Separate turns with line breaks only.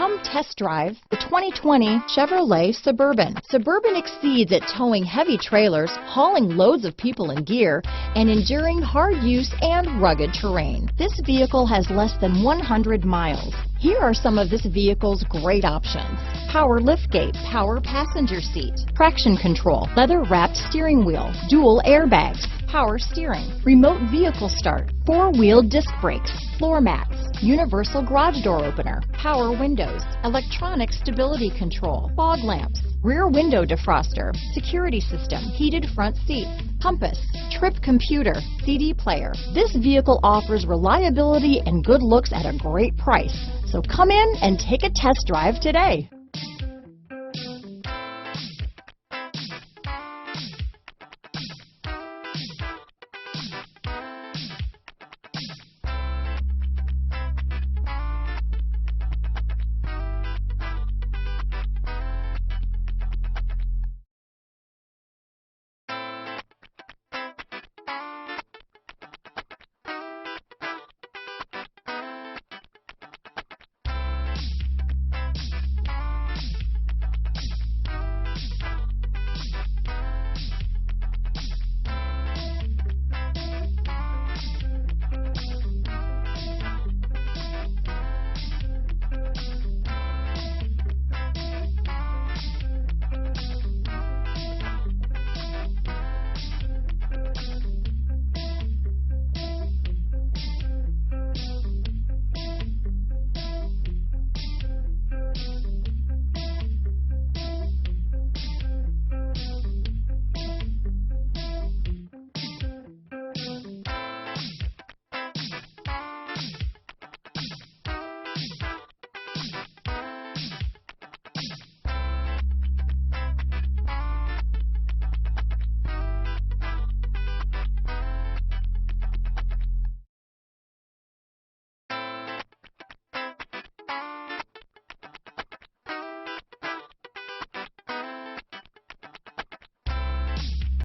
Come test drive the 2020 Chevrolet Suburban. Suburban exceeds at towing heavy trailers, hauling loads of people and gear, and enduring hard use and rugged terrain. This vehicle has less than 100 miles. Here are some of this vehicle's great options: power liftgate, power passenger seat, traction control, leather-wrapped steering wheel, dual airbags, power steering, remote vehicle start, four-wheel disc brakes, floor mats, universal garage door opener, power windows, electronic stability control, fog lamps, rear window defroster, security system, heated front seats, compass, trip computer, CD player. This vehicle offers reliability and good looks at a great price. So come in and take a test drive today.